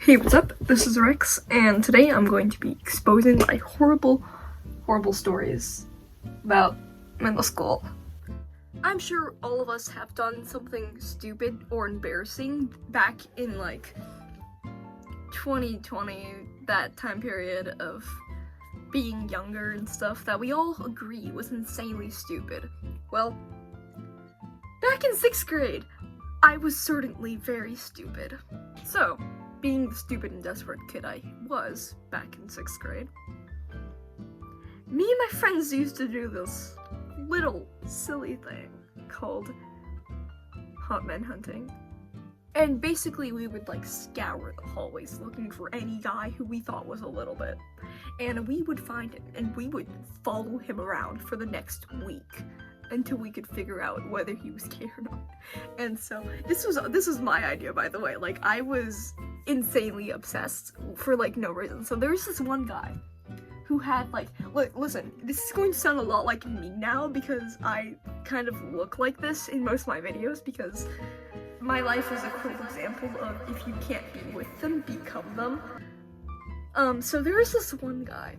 Hey, what's up? This is Rex, and today I'm going to be exposing my horrible stories about middle school. I'm sure all of us have done something stupid or embarrassing back in, 2020, that time period of being younger and stuff that we all agree was insanely stupid. Well, back in 6th grade, I was certainly very stupid. So, being the stupid and desperate kid I was back in 6th grade, me and my friends used to do this little silly thing called hot men hunting. And basically we would scour the hallways looking for any guy who we thought was a little bit. And we would find him and we would follow him around for the next week until we could figure out whether he was gay or not. And so this was my idea, by the way. I was insanely obsessed for no reason. So there was this one guy who had listen, this is going to sound a lot like me now because I kind of look like this in most of my videos because my life is a cool example of if you can't be with them, become them. So there was this one guy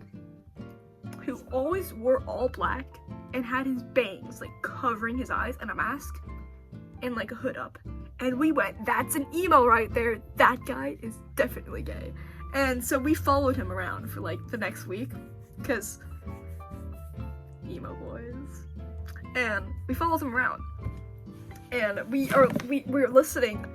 who always wore all black and had his bangs covering his eyes and a mask and a hood up. And we went, that's an emo right there. That guy is definitely gay. And so we followed him around for the next week because emo boys. And we followed him around. And we were listening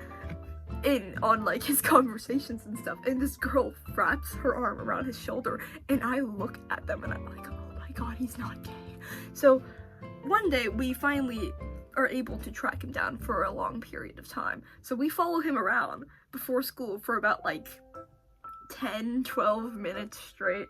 in on his conversations and stuff. And this girl wraps her arm around his shoulder and I look at them and I'm like, oh my god, he's not gay. So one day we finally are able to track him down for a long period of time. So we follow him around before school for about 10-12 minutes straight.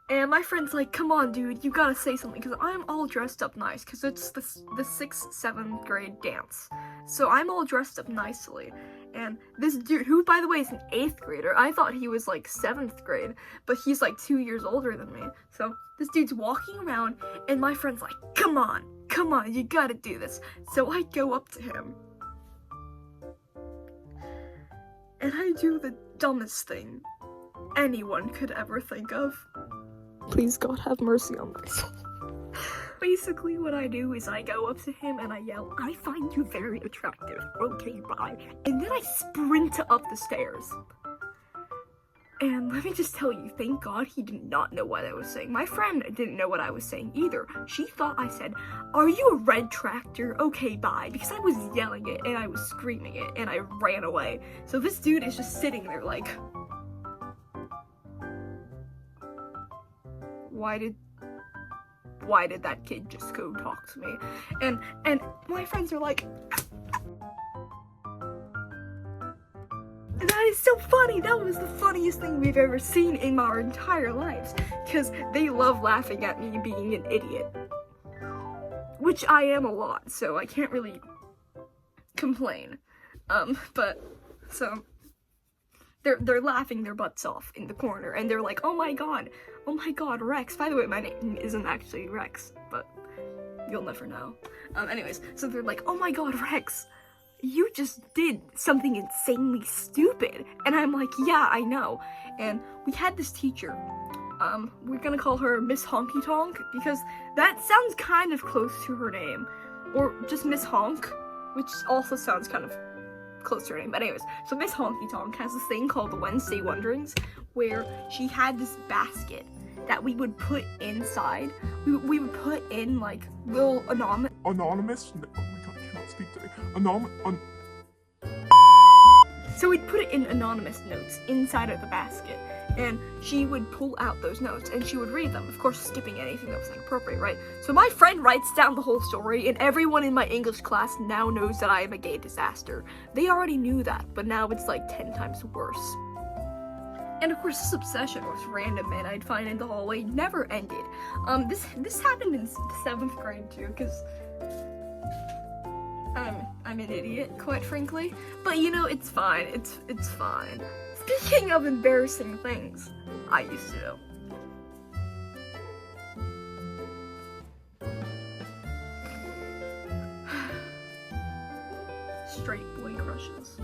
And my friend's like, come on dude, you gotta say something, because I'm all dressed up nice, because it's the 6th, 7th grade dance. So I'm all dressed up nicely. And this dude, who by the way is an 8th grader, I thought he was 7th grade, but he's 2 years older than me. So this dude's walking around, and my friend's like, come on, you gotta do this. So I go up to him, and I do the dumbest thing anyone could ever think of. Please God have mercy on my soul. Basically what I do is I go up to him and I yell, I find you very attractive, okay bye. And then I sprint up the stairs. And let me just tell you, thank God he did not know what I was saying. My friend didn't know what I was saying either. She thought I said, are you a red tractor? Okay, bye. Because I was yelling it and I was screaming it and I ran away. So this dude is just sitting there why did that kid just go talk to me? And my friends are like, that is so funny. That was the funniest thing we've ever seen in our entire lives. Because they love laughing at me being an idiot. Which I am a lot, so I can't really complain. So they're laughing their butts off in the corner, and they're like, oh my god, Rex. By the way, my name isn't actually Rex, but you'll never know. Anyways, so they're like, oh my god, Rex, you just did something insanely stupid. And I'm like, yeah, I know. And we had this teacher, we're gonna call her Miss Honky Tonk, because that sounds kind of close to her name. Or just Miss Honk, which also sounds kind of close to her name. But anyways, so Miss Honky Tonk has this thing called the Wednesday Wonderings, where she had this basket that we would put inside. We would put in little anonymous. Oh my god, I cannot speak today. So we'd put it in anonymous notes inside of the basket, and she would pull out those notes and she would read them, of course skipping anything that was inappropriate, right? So my friend writes down the whole story, and everyone in my English class now knows that I am a gay disaster. They already knew that, but now it's 10 times worse. And of course, this obsession with random men I'd find in the hallway never ended. This happened in 7th grade too, because I'm an idiot, quite frankly. But it's fine. It's fine. Speaking of embarrassing things I used to do. Straight boy crushes.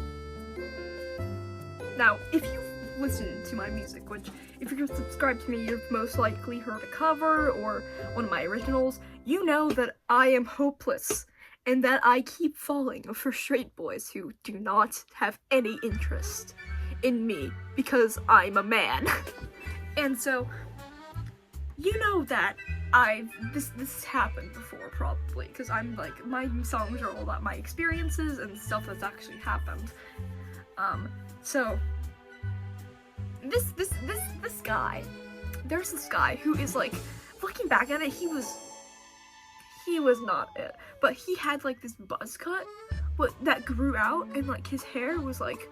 Now, if you listen to my music, which if you're subscribed to me, you've most likely heard a cover or one of my originals, you know that I am hopeless and that I keep falling for straight boys who do not have any interest in me because I'm a man. And so, you know that this happened before probably, because I'm like, my songs are all about my experiences and stuff that's actually happened. So this guy, there's this guy who is like, looking back at it, he was not it, but he had like this buzz cut, but that grew out, and like his hair was like,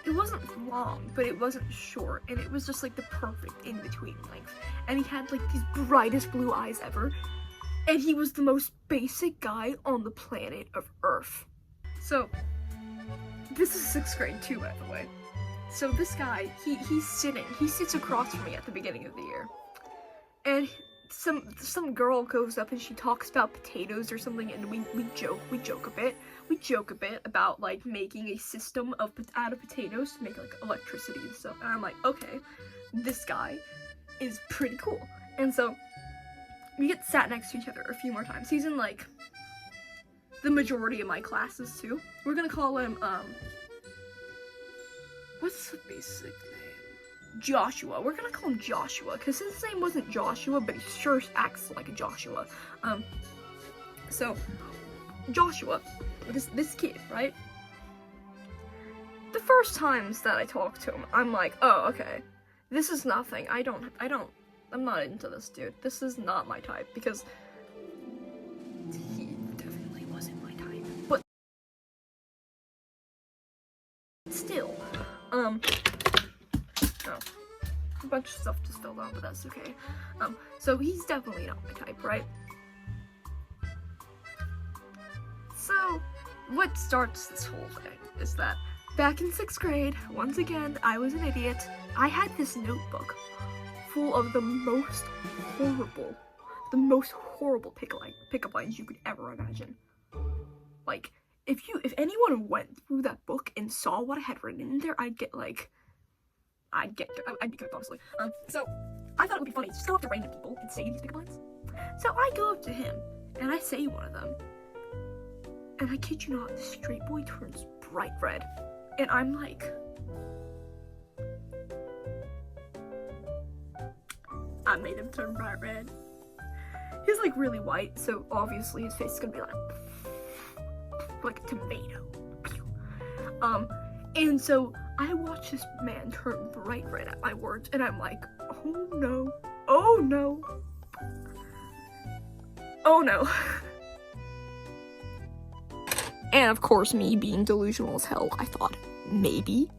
it wasn't long, but it wasn't short, and it was just like the perfect in-between length, and he had like these brightest blue eyes ever, and he was the most basic guy on the planet of Earth. So, this is 6th grade too, by the way. So this guy, he sits across from me at the beginning of the year, and some girl goes up and she talks about potatoes or something, and we joke a bit about like making a system out of potatoes to make like electricity and stuff, and I'm like, okay, this guy is pretty cool. And so we get sat next to each other a few more times. He's in like the majority of my classes too. We're gonna call him what's the basic name? Joshua. We're gonna call him Joshua, because his name wasn't Joshua, but he sure acts like a Joshua. So, Joshua, this kid, right? The first times that I talked to him, I'm like, oh, okay, this is nothing. I'm not into this dude. This is not my type, because he definitely wasn't my type. But still, oh, a bunch of stuff just fell down, but that's okay. So he's definitely not my type, right? So, what starts this whole thing is that back in 6th grade, once again, I was an idiot. I had this notebook full of the most horrible pickup lines you could ever imagine. Like, if anyone went through that book and saw what I had written in there, I'd be kicked, honestly. So I thought it would be funny to just go up to random people and say these pickup lines. So I go up to him and I say one of them, and I kid you not, the straight boy turns bright red, and I'm like, I made him turn bright red. He's like really white, so obviously his face is gonna be like a tomato. And so I watch this man turn bright red at my words, and I'm like, oh no, oh no, oh no. And of course, me being delusional as hell, I thought, maybe,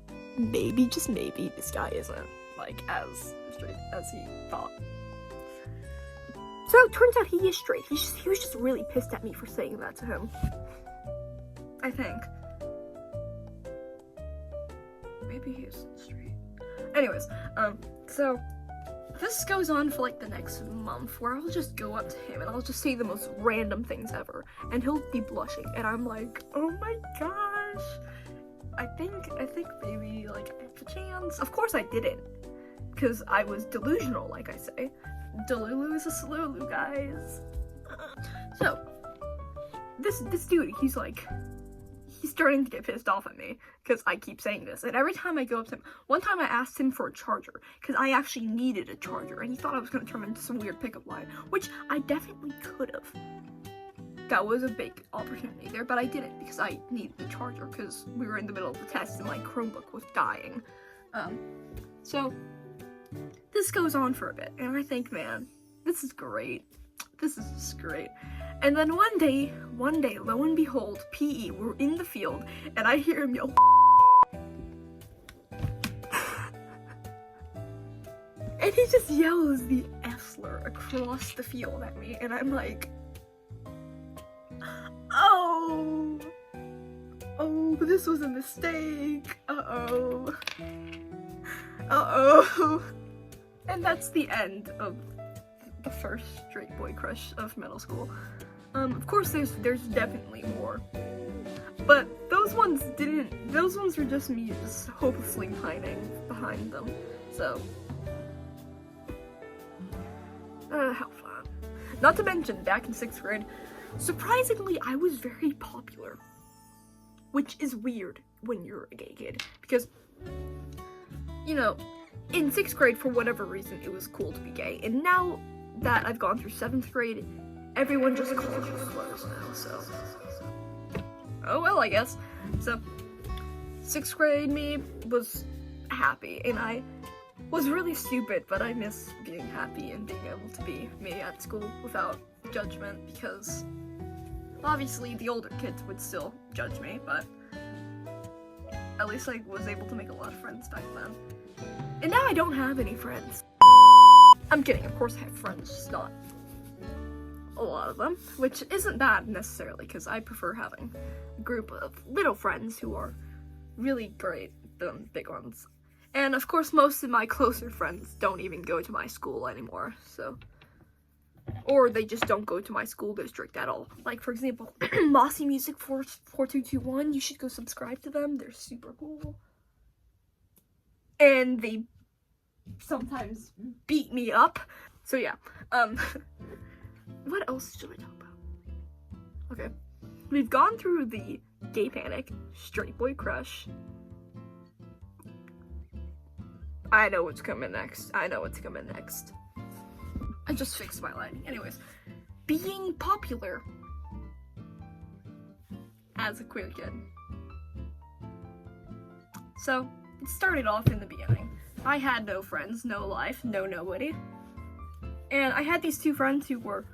just maybe, this guy isn't like as straight as he thought. So it turns out he is straight. He was just really pissed at me for saying that to him, I think. Maybe he isn't straight. Anyways, so this goes on for like the next month, where I'll just go up to him and I'll just say the most random things ever, and he'll be blushing, and I'm like, oh my gosh, I think maybe like I have a chance. Of course I didn't, because I was delusional, like I say. Delulu is a salulu, guys. So this dude, he's starting to get pissed off at me because I keep saying this, and every time I go up to him, one time I asked him for a charger because I actually needed a charger, and he thought I was going to turn into some weird pickup line, which I definitely could have. That was a big opportunity there, but I didn't because I needed the charger because we were in the middle of the test and my Chromebook was dying. So this goes on for a bit, and I think, man, this is great. This is just great. And then one day, lo and behold, PE, we're in the field, and I hear him yell, and he just yells the F slur across the field at me, and I'm like, oh, this was a mistake, uh-oh. And that's the end of the first straight boy crush of middle school. Of course there's definitely more, but those those ones were just me just hopelessly pining behind them. So, how fun. Not to mention, back in 6th grade, surprisingly, I was very popular. Which is weird when you're a gay kid. Because, you know, in 6th grade, for whatever reason, it was cool to be gay. And now that I've gone through 7th grade, everyone just calls you slurs now, so. Oh well, I guess. So, 6th grade me was happy, and I was really stupid, but I miss being happy and being able to be me at school without judgment, because obviously the older kids would still judge me, but at least I was able to make a lot of friends back then. And now I don't have any friends. I'm kidding, of course I have friends, just not a lot of them, which isn't bad necessarily, because I prefer having a group of little friends who are really great than big ones. And of course most of my closer friends don't even go to my school anymore, so. Or they just don't go to my school district at all. Like, for example, Mossy Music 4221, you should go subscribe to them, they're super cool. And they sometimes beat me up. So yeah, what else should I talk about? Okay, we've gone through the gay panic, straight boy crush. I know what's coming next. I just fixed my lighting. Anyways, being popular as a queer kid. So, it started off in the beginning. I had no friends, no life, no nobody. And I had these two friends who were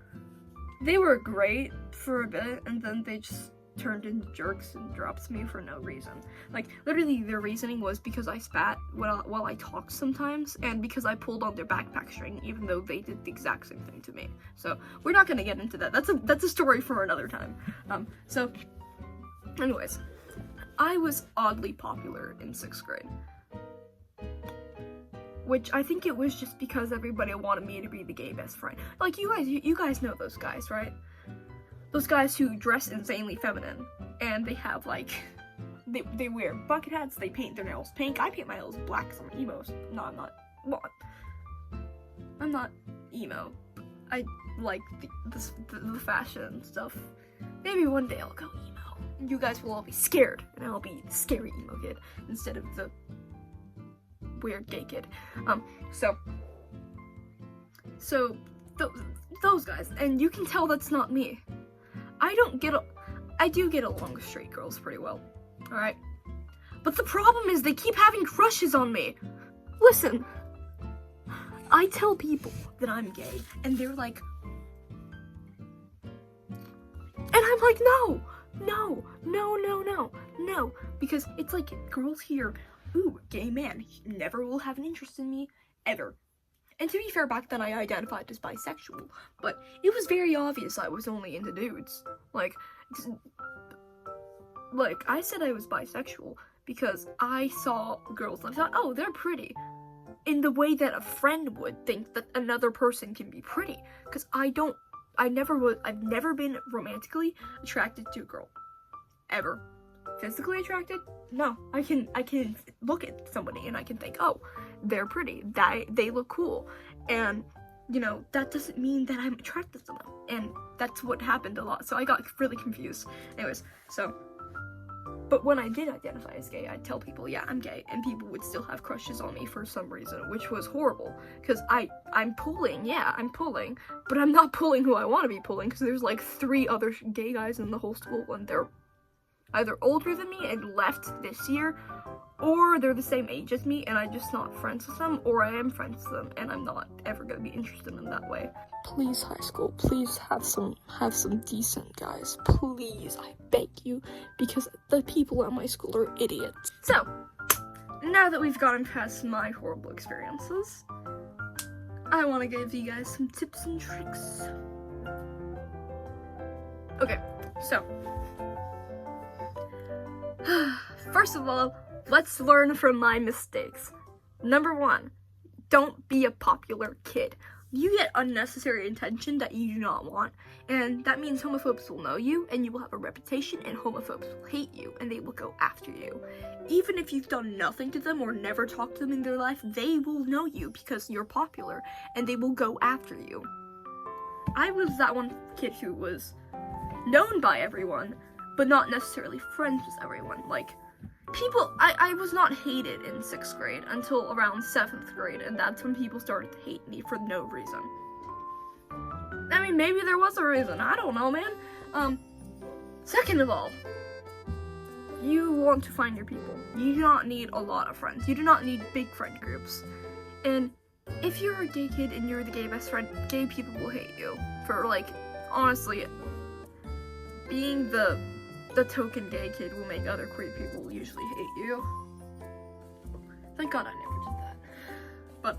great for a bit, and then they just turned into jerks and dropped me for no reason. Like, literally their reasoning was because I spat while I talked sometimes, and because I pulled on their backpack string, even though they did the exact same thing to me. So, we're not gonna get into that. That's a story for another time. So, anyways, I was oddly popular in 6th grade. Which I think it was just because everybody wanted me to be the gay best friend. Like, you guys know those guys, right? Those guys who dress insanely feminine, and they have, like, they wear bucket hats, they paint their nails pink. I paint my nails black because I'm emo. No, I'm not. Well, I'm not emo. I like the fashion stuff. Maybe one day I'll go emo. And you guys will all be scared, and I'll be the scary emo kid instead of the weird gay kid. So those guys, and you can tell that's not me. I do get along with straight girls pretty well, alright? But the problem is they keep having crushes on me. Listen, I tell people that I'm gay, and they're like, and I'm like, no, because it's like girls hear, ooh, gay man, he never will have an interest in me, ever. And to be fair, back then I identified as bisexual, but it was very obvious I was only into dudes. Like, I said I was bisexual because I saw girls and I thought, oh, they're pretty. In the way that a friend would think that another person can be pretty. Because I've never been romantically attracted to a girl. Ever. Physically attracted? No. I can look at somebody and I can think, oh, they're pretty. They look cool. And, you know, that doesn't mean that I'm attracted to them. And that's what happened a lot. So I got really confused. Anyways, so, but when I did identify as gay, I'd tell people, yeah, I'm gay. And people would still have crushes on me for some reason, which was horrible. Because I'm pulling, but I'm not pulling who I want to be pulling, because there's like 3 other gay guys in the whole school, and they're either older than me and left this year, or they're the same age as me and I'm just not friends with them, or I am friends with them and I'm not ever gonna be interested in that way. Please, high school, please have some decent guys. Please, I beg you, because the people at my school are idiots. So, now that we've gotten past my horrible experiences, I want to give you guys some tips and tricks. Okay, so first of all, let's learn from my mistakes. Number 1, don't be a popular kid. you get unnecessary attention that you do not want, and that means homophobes will know you, and you will have a reputation, and homophobes will hate you, and they will go after you. Even if you've done nothing to them or never talked to them in their life, they will know you because you're popular, and they will go after you. I was that one kid who was known by everyone, but not necessarily friends with everyone. Like, I was not hated in 6th grade until around 7th grade, and that's when people started to hate me for no reason. I mean, maybe there was a reason, I don't know, man. Second of all, you want to find your people. You do not need a lot of friends. You do not need big friend groups. And if you're a gay kid and you're the gay best friend, gay people will hate you for, like, honestly, being the token gay kid will make other queer people usually hate you. Thank God I never did that. But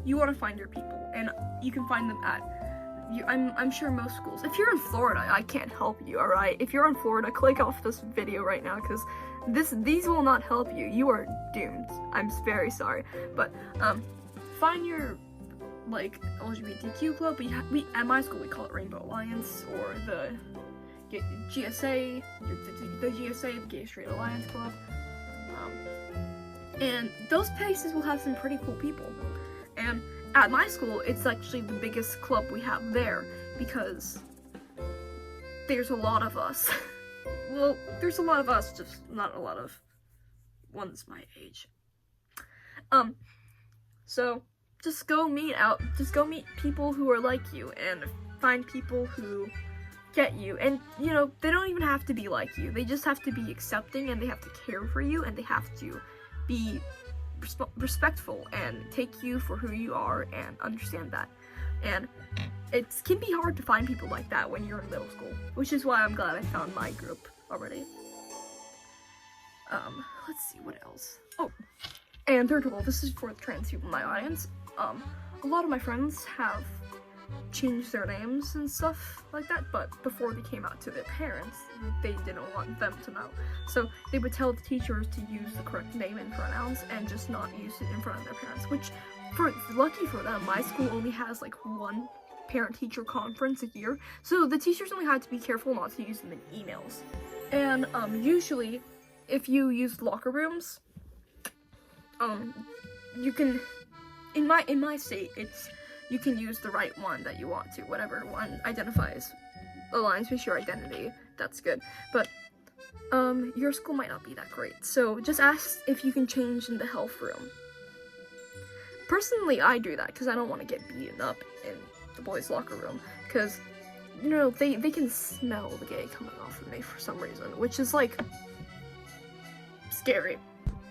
you want to find your people, and you can find them at I'm sure most schools. If you're in Florida, I can't help you, alright? If you're in Florida, click off this video right now, because these will not help you. You are doomed. I'm very sorry. But find your, like, LGBTQ club. We at my school we call it Rainbow Alliance, or the GSA, the GSA, the Gay Straight Alliance Club. And those places will have some pretty cool people. And at my school, it's actually the biggest club we have there, because there's a lot of us. Well, there's a lot of us, just not a lot of ones my age. So just go meet people who are like you, and find people who get you. And, you know, they don't even have to be like you. They just have to be accepting, and they have to care for you, and they have to be respectful and take you for who you are and understand that. And it can be hard to find people like that when you're in middle school, which is why I'm glad I found my group already. Let's see what else. Oh, and third of all, this is for the trans people in my audience. A lot of my friends have changed their names and stuff like that, but before they came out to their parents, they didn't want them to know. So they would tell the teachers to use the correct name and pronouns and just not use it in front of their parents, which, lucky for them, my school only has like one parent-teacher conference a year, so the teachers only had to be careful not to use them in emails. And usually, if you use locker rooms, you can, in my state, you can use the right one that you want to, whatever one aligns with your identity, that's good. But, your school might not be that great, so just ask if you can change in the health room. Personally, I do that, because I don't want to get beaten up in the boys' locker room, because, you know, they can smell the gay coming off of me for some reason, which is, like, scary.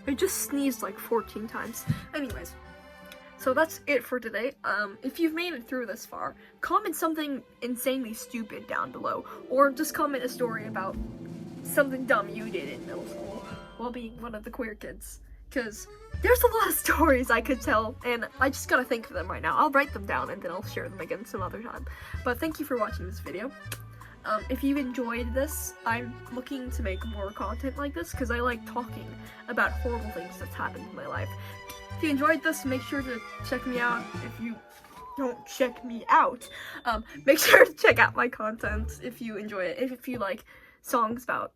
I just sneezed, like, 14 times. Anyways. So that's it for today. If you've made it through this far, comment something insanely stupid down below, or just comment a story about something dumb you did in middle school while being one of the queer kids, because there's a lot of stories I could tell, and I just gotta think of them right now. I'll write them down, and then I'll share them again some other time. But thank you for watching this video. If you enjoyed this, I'm looking to make more content like this, because I like talking about horrible things that's happened in my life. If you enjoyed this, make sure to check me out. If you don't check me out, make sure to check out my content if you enjoy it. If you like songs about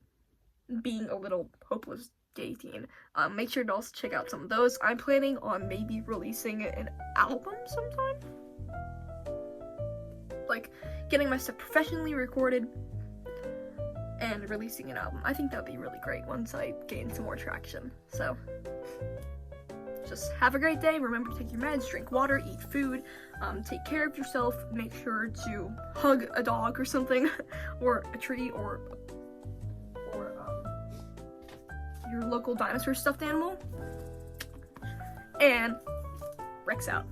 being a little hopeless gay teen, make sure to also check out some of those. I'm planning on maybe releasing an album sometime. Like, getting my stuff professionally recorded and releasing an album. I think that would be really great once I gain some more traction. So, just have a great day. Remember to take your meds, drink water, eat food, take care of yourself. Make sure to hug a dog or something, or a tree, or your local dinosaur stuffed animal. And Rex out.